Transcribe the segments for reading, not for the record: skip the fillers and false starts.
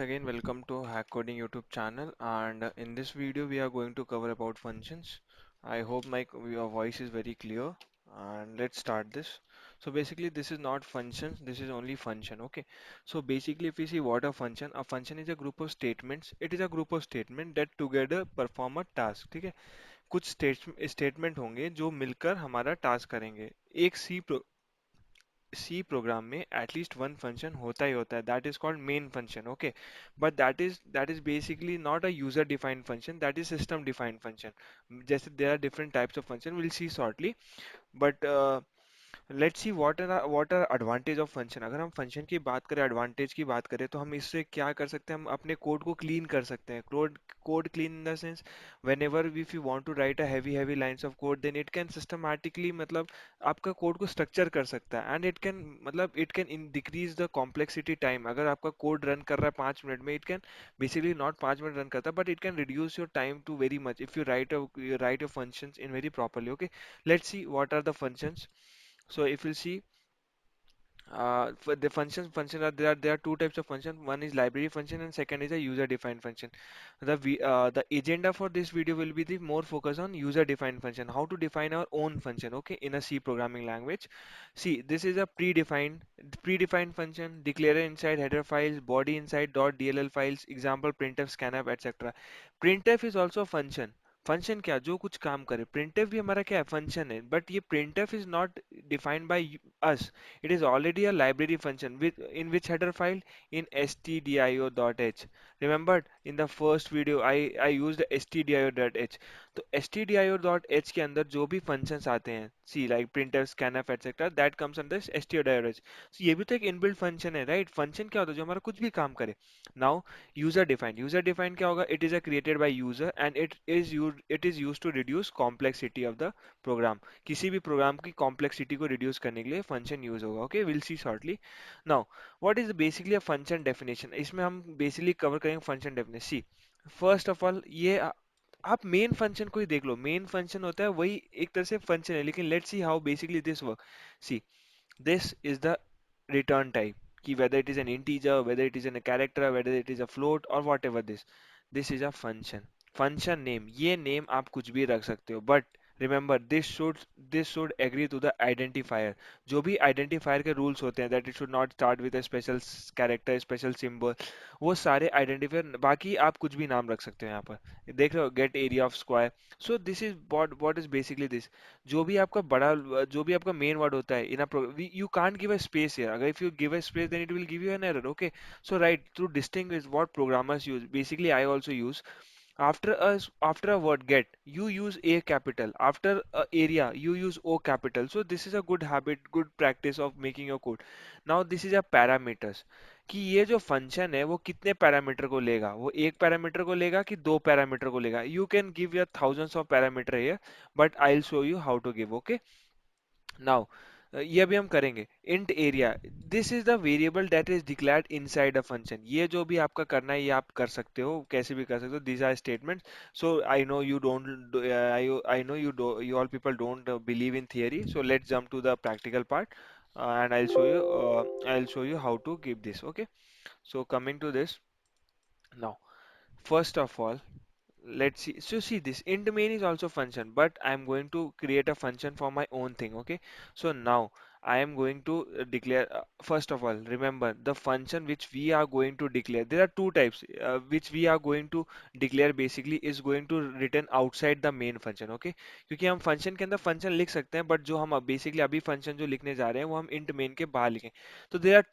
again, welcome to Hack Coding YouTube channel. And in this video, we are going to cover about functions. I hope your voice is very clear. And let's start this. So basically, this is not functions. This is only function. Okay. So basically, if we see what a function is a group of statements. It is a group of statement that together perform a task. ठीक है? कुछ statement होंगे जो मिलकर हमारा task करेंगे. एक C program में एटलीस्ट वन फंक्शन होता ही होता है that is called main function okay but that is basically not a user defined function that is system defined function जैसे there are different types of function will see shortly but let's see what are advantage of function अगर हम function की बात करें advantage की बात करें तो हम इससे क्या कर सकते हैं हम अपने कोड को क्लीन कर सकते हैं code clean in the sense whenever if you want to write a heavy lines of code then it can systematically मतलब आपका कोड को स्ट्रक्चर कर सकता है एंड इट कैन मतलब it can in decrease the complexity time अगर आपका code run कर रहा है 5 मिनट में it can basically not 5 minute run करता but it can reduce your time to very much if you write your functions in very properly okay let's see what are the functions. So if you see, for the function are there are two types of function. One is library function and second is a user defined function. The agenda for this video will be the more focus on user defined function. How to define our own function, okay, in a C programming language. See, this is a predefined function, declarer inside header files, body inside .dll files, example printf, scanf, etc. Printf is also a function. Function क्या जो कुछ काम करे printf भी हमारा क्या है function है बट ये printf is not defined by us. It is already a library function with in which header file in stdio.h. Remembered in the first video I used stdio.h. तो stdio.h के अंदर जो भी functions आते हैं see like printf, scanf etc. that comes under stdio.h. So ये भी तो एक inbuilt function है right? Function क्या होता है जो हमारा कुछ भी काम करे. Now user defined क्या होगा? It is a created by user and it is used to reduce complexity of the program. किसी भी प्रोग्राम की कॉम्प्लेक्सिटी को रिड्यूस करने के लिए फंक्शन यूज होगा okay will see shortly now what is basically a function definition इसमें हम बेसिकली कवर करेंगे function definition see first of all आप मेन फंक्शन को ही देख लो मेन फंक्शन होता है वही एक तरह से फंक्शन है लेकिन let's see how basically this work see this is the return type कि whether it is an integer whether it is in a character whether it is a float or whatever this is a function name ये name आप कुछ भी रख सकते हो but remember this should agree to the identifier जो भी identifier के rules होते हैं that it should not start with a special character special symbol वो सारे identifier बाकी आप कुछ भी नाम रख सकते हो यहाँ पर देख रहे हो get area of square so this is what is basically this जो भी आपका मेन वर्ड होता है in a you can't give a space here अगर if you give a space then it will give you an error okay so right to distinguish what programmers use basically I also use after a word get you use a capital after a area you use o capital so this is a good habit good practice of making your code now this is a parameters कि ये जो function है वो कितने parameter को लेगा वो एक पैरामीटर को लेगा कि दो पैरामीटर को लेगा you can give your thousands of parameter here but I will show you how to give okay now ये अभी हम करेंगे int area this is the variable that is declared inside a function ये जो भी आपका करना है ये आप कर सकते हो कैसे भी कर सकते हो these are statements so I know you don't I know you all people don't believe in theory so let's jump to the practical part and I'll show you how to give this okay so coming to this now first of all let's see so see this int main is also function but I'm going to create a function for my own thing okay so now I am going to declare first of all remember the function which we are going to declare there are two types which we are going to declare basically is going to written outside the main function okay क्योंकि हम function के अंदर function लिख सकते हैं but जो हम basically अभी function जो लिखने जा रहे हैं वो हम int main के बाहर लिखें so there are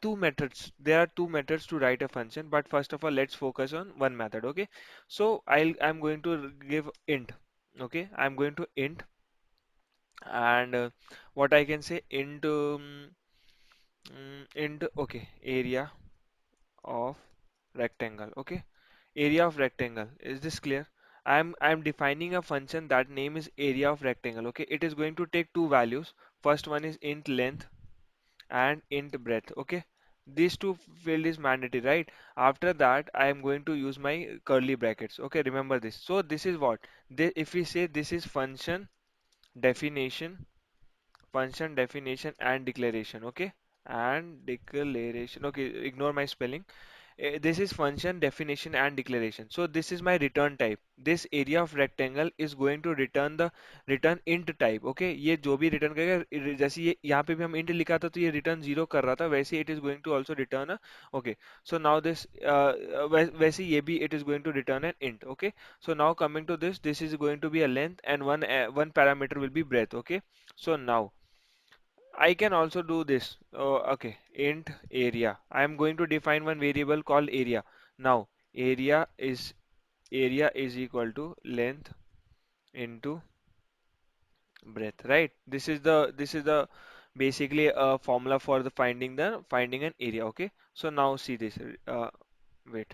two methods to write a function but first of all let's focus on one method okay so I'm going to give int. Okay, I'm going to int and what I can say int okay area of rectangle. Okay, area of rectangle. Is this clear? I'm defining a function that name is area of rectangle. Okay, it is going to take two values. First one is int length and int breadth. Okay, these two field is mandatory, right? After that I am going to use my curly brackets. Okay, remember this. So this is what if we say this is definition function definition and declaration. Okay, and declaration, okay, ignore my spelling. This is function definition and declaration. So this is my return type. This area of rectangle is going to return int type. Okay, ये जो भी return करेगा, जैसे ये यहाँ पे भी हम int लिखा था तो ये return 0 कर रहा था, वैसे it is going to also return a, okay. So now this वैसे ये भी it is going to return an int. Okay, so now coming to this is going to be a length and one parameter will be breadth. Okay, so now I can also do this. Oh, okay, int area. I am going to define one variable called area. Now, area is equal to length into breadth, right? This is the basically a formula for the finding an area. Okay. So now see this. Wait.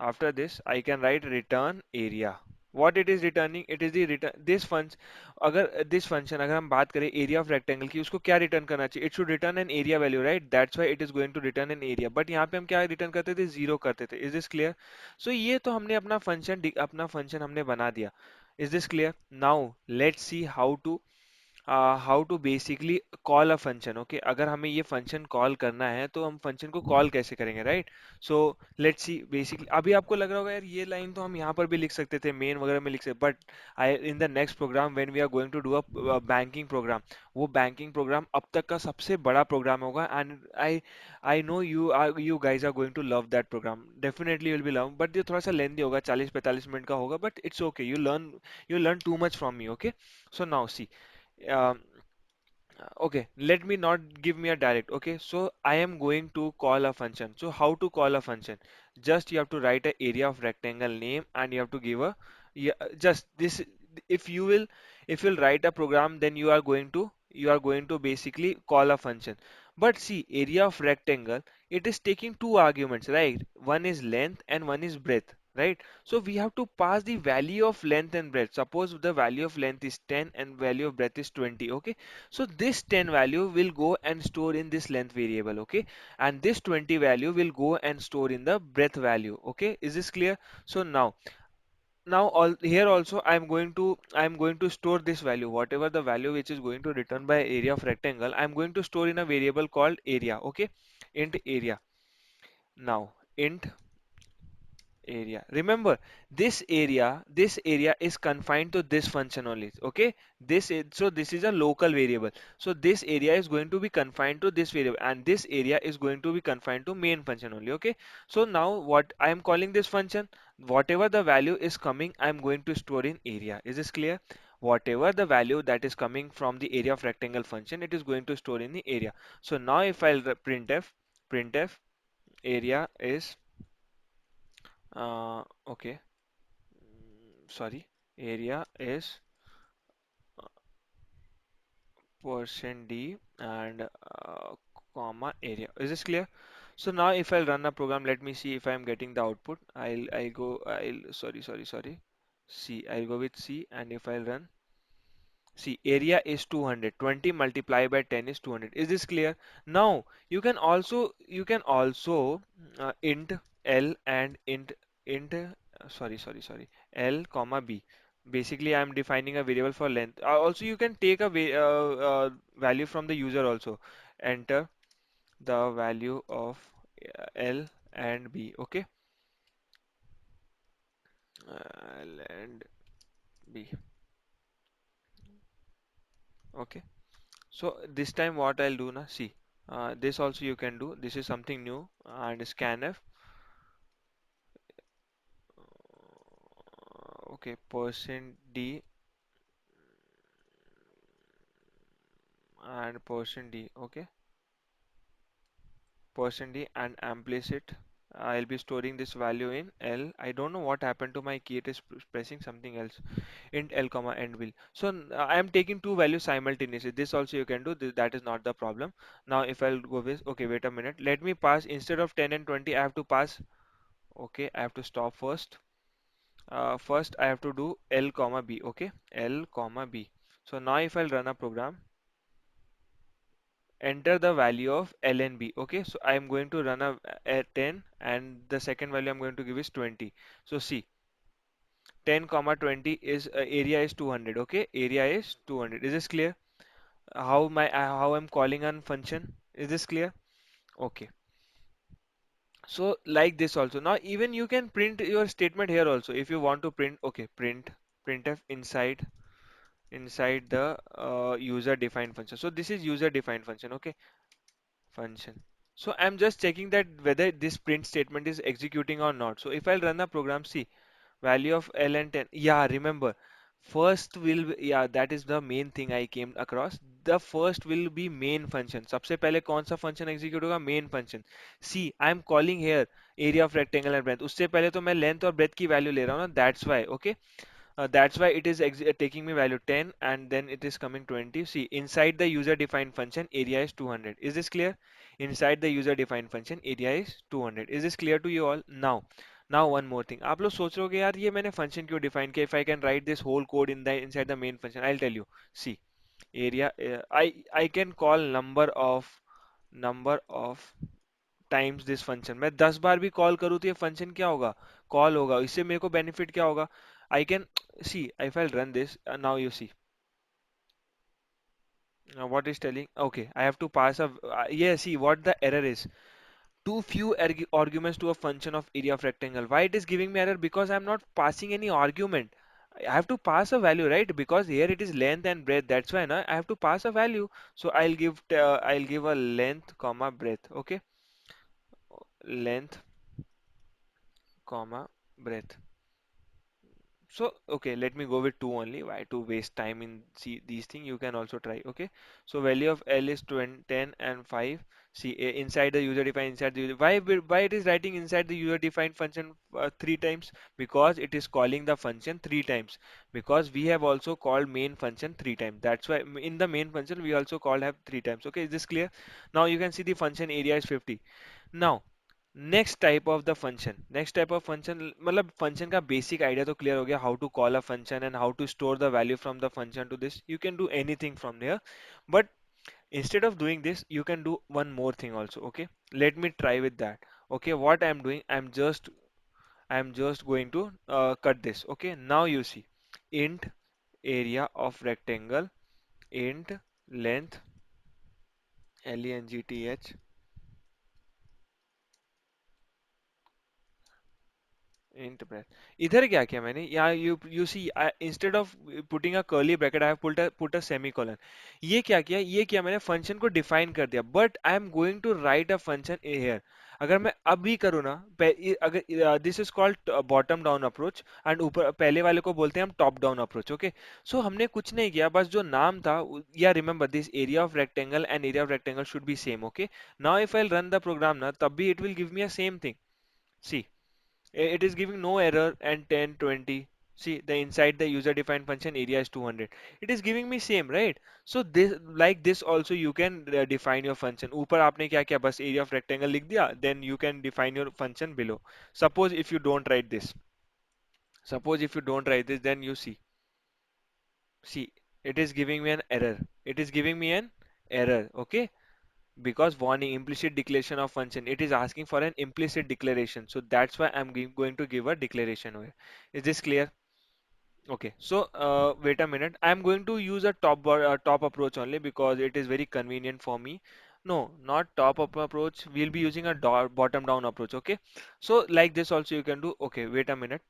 After this, I can write return area. What it is returning? It is the return this function. अगर this function अगर हम बात करें area of rectangle की उसको क्या return करना चाहिए? It should return an area value, right? That's why it is going to return an area. But यहाँ पे हम क्या return करते थे? Zero करते थे. Is this clear? So ये तो हमने अपना function हमने बना दिया. Is this clear? Now let's see how to basically call a function. Okay, अगर हमें ये function call करना है तो हम function को call कैसे करेंगे, right? So let's see basically. अभी आपको लग रहा होगा यार ये line तो हम यहाँ पर भी लिख सकते थे, main वगैरह में लिख सकते, but I in the next program when we are going to do a banking program, वो banking program अब तक का सबसे बड़ा program होगा, and I know you guys are going to love that program. Definitely you'll be love, but ये थोड़ा सा lengthy होगा, 40-45 मिनट का होगा, but it's okay. You learn too much from me. Okay, so now see. Um, Okay, let me not give me a direct. Okay, so I am going to call a function. So how to call a function? Just you have to write a area of rectangle name and you have to give a, yeah, just this. If you will if you'll write a program, then you are going to basically call a function. But see, area of rectangle, it is taking two arguments, right? One is length and one is breadth, right? So we have to pass the value of length and breadth. Suppose the value of length is 10 and value of breadth is 20. Okay, so this 10 value will go and store in this length variable. Okay, and this 20 value will go and store in the breadth value. Okay, is this clear? So now all here also I'm going to store this value, whatever the value which is going to return by area of rectangle, I'm going to store in a variable called area. Okay, int area. Now int area, remember, this area is confined to this function only. Okay, this is a local variable, so this area is going to be confined to this variable and this area is going to be confined to main function only. Okay, so now what I am calling this function, whatever the value is coming, I am going to store in area. Is this clear? Whatever the value that is coming from the area of rectangle function, it is going to store in the area. So now if I'll printf area is okay. Sorry, area is percent %d and comma area. Is this clear? So now if I'll run a program, let me see if I'm getting the output. I'll sorry. C, I'll go with C, and if I'll run, see, area is 200. 20 multiplied by 10 is 200. Is this clear? Now you can also int L and int sorry, L comma B. Basically, I am defining a variable for length. Also, you can take a value from the user also. Enter the value of L and B. Okay, L and B. Okay. So this time what I'll do now, see, this also you can do. This is something new and scanf. Okay, percent %d and percent %d. Okay, percent %d and implicit. I'll be storing this value in L. I don't know what happened to my key. It is pressing something else. Int L comma end will. So I am taking two values simultaneously. This also you can do. That is not the problem. Now if I'll go with, okay, wait a minute. Let me pass instead of 10 and 20. I have to pass. Okay, I have to stop first. First I have to do L comma B. Okay, L comma B. So now if I'll run a program, enter the value of L and B. Okay, so I am going to run a 10 and the second value I'm going to give is 20. So see, 10 comma 20 is area is 200. Okay, area is 200. Is this clear? How I'm calling on function? Is this clear? Okay. So like this also. Now even you can print your statement here also if you want to print. Okay, printf inside the user defined function. So this is user defined function. Okay, function. So I'm just checking that whether this print statement is executing or not. So if I'll run the program, see value of L and 10. Yeah, remember, first will yeah, that is the main thing I came across. The first will be main function. सबसे पहले कौन सा function execute होगा? Main function. See, I'm calling here area of rectangle and breadth. उससे पहले तो मैं length और breadth की value ले रहा हूँ ना. That's why. Okay. That's why it is taking me value 10 and then it is coming 20. See, inside the user defined function, area is 200. Is this clear? Inside the user defined function, area is 200. Is this clear to you all? Now one more thing. आप लोग सोच रहे होगे यार ये मैंने function क्यों define किया? If I can write this whole code in the inside the main function, I'll tell you. See, area I can call number of times this function मैं 10 बार भी कॉल करूँ तो ये फंक्शन क्या होगा कॉल होगा इससे मेरे को बेनिफिट क्या होगा I can see if I'll run this now you see what is telling okay I have to pass a yeah see what the error is too few arguments to a function of area of rectangle why it is giving me error because I'm not passing any argument I have to pass a value right because here it is length and breadth that's why na, I have to pass a value so I'll give a length comma breadth okay length comma breadth. So, okay, let me go with 2 only. Why to waste time in see these things? You can also try. Okay. So, value of L is 20, 10 and 5. See, inside the user defined inside the user. Why it is writing inside the user defined function 3 times? Because it is calling the function 3 times. Because we have also called main function 3 times. That's why in the main function we also called have 3 times. Okay, is this clear? Now you can see the function area is 50. Now next type of function मतलब function का basic idea तो clear हो गया how to call a function and how to store the value from the function to this you can do anything from there but instead of doing this you can do one more thing also okay let me try with that okay what I'm doing I'm just going to cut this okay now you see int area of rectangle int length length Int breath. इधर क्या किया मैंने यहाँ you see instead of putting a curly bracket I have put a semicolon ये क्या किया मैंने function को define कर दिया but I am going to write a function here अगर मैं अभी करूँ ना अगर this is called bottom down approach and ऊपर पहले वाले को बोलते हैं हम top down approach okay so हमने कुछ नहीं किया बस जो नाम था या remember this area of rectangle and area of rectangle should be same okay now if I'll run the program ना तब भी it will give me a same thing see it is giving no error and 10 20 see the inside the user defined function area is 200 it is giving me same right so this like this also you can define your function ऊपर आपने क्या किया बस area of rectangle लिख दिया then you can define your function below suppose if you don't write this then you see it is giving me an error it is giving me an error okay because warning implicit declaration of function it is asking for an implicit declaration so that's why I'm going to give a declaration here is this clear okay so wait a minute I'm going to use a top approach only because it is very convenient for me no not top up approach we'll be using a bottom down approach okay so like this also you can do okay wait a minute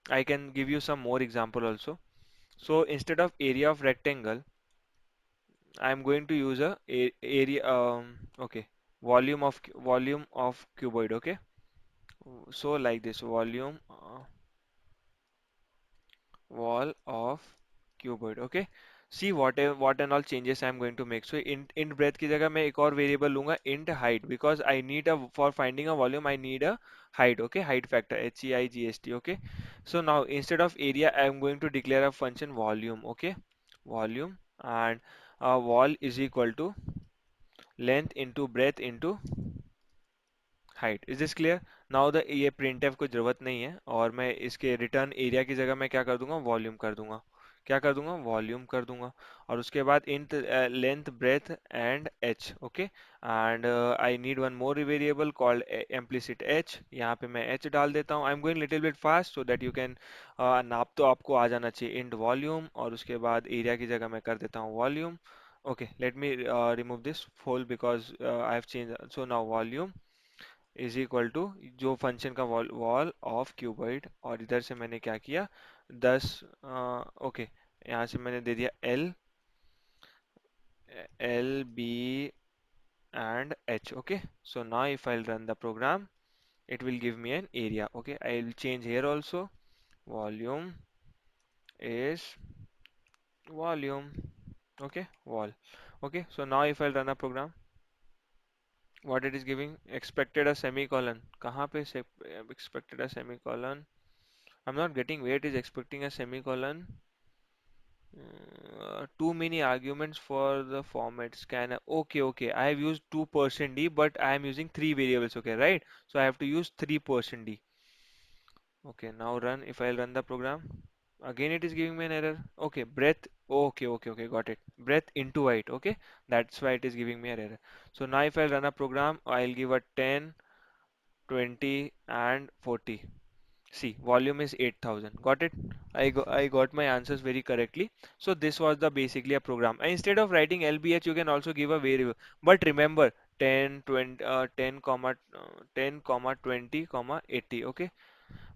I can give you some more example also so instead of area of rectangle I'm going to use area okay volume of cuboid okay so like this volume wall of cuboid okay see what and all changes I'm going to make so int breadth की जगह मैं एक और variable लूंगा int height because I need a for finding a volume I need a height okay height factor HEIGST okay so now instead of area I'm going to declare a function volume okay volume and wall is equal to length into breadth into height is this clear now the ये printf को जरूरत नहीं है और मैं इसके return area की जगह मैं क्या कर दूंगा वॉल्यूम कर दूंगा क्या कर दूंगा वॉल्यूम कर दूंगा और उसके बाद int length breadth and H okay and I need one more variable called implicit H यहाँ पे मैं एच डाल देता हूँ I am going little bit fast so that you can नाप तो आपको आ जाना चाहिए इंट वॉल्यूम और उसके बाद एरिया की जगह मैं कर देता हूँ volume okay let me remove this full because I have changed so now volume is equal to जो फंक्शन का वॉल वॉल ऑफ क्यूबॉइड, और इधर से मैंने क्या किया 10, ओके, यहाँ से मैंने दे दिया L, L B and h. Okay, so now if I'll run the program, it will give me an area. Okay, I'll change here also. Volume is volume. Okay, wall. Okay, so now if I'll run a program, what it is giving, expected a semicolon. कहाँ पे expected a semicolon? I'm not getting where it is expecting a semicolon. Too many arguments for the format scanner. Okay, okay. I have used 2% d, but I am using three variables. Okay, right? So I have to use 3% d. Okay, now run. If I'll run the program, again it is giving me an error. Okay, breadth. Okay, okay, okay. Got it. Breadth into height. Okay, that's why it is giving me an error. So now if I'll run a program, I'll give a 10, 20, and 40. See, volume is 8,000. Got it? I got my answers very correctly. So this was the basically a program. And instead of writing LBH, you can also give a variable. But remember, 10, 20, 10, 10, 20, 80. Okay.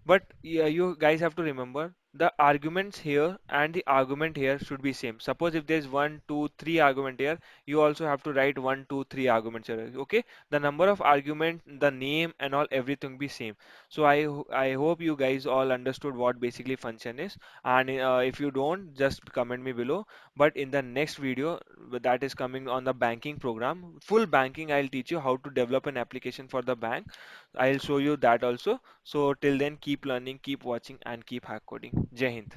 But yeah, you guys have to remember the arguments here and the argument here should be same. Suppose if there's one, two, three argument here, you also have to write one, two, three arguments here. Okay, the number of argument, the name, and all everything be same. So I hope you guys all understood what basically function is. And if you don't, just comment me below. But in the next video that is coming on the banking program, full banking, I'll teach you how to develop an application for the bank. I'll show you that also. So till then, keep learning, keep watching, and keep hack coding. Jai Hind.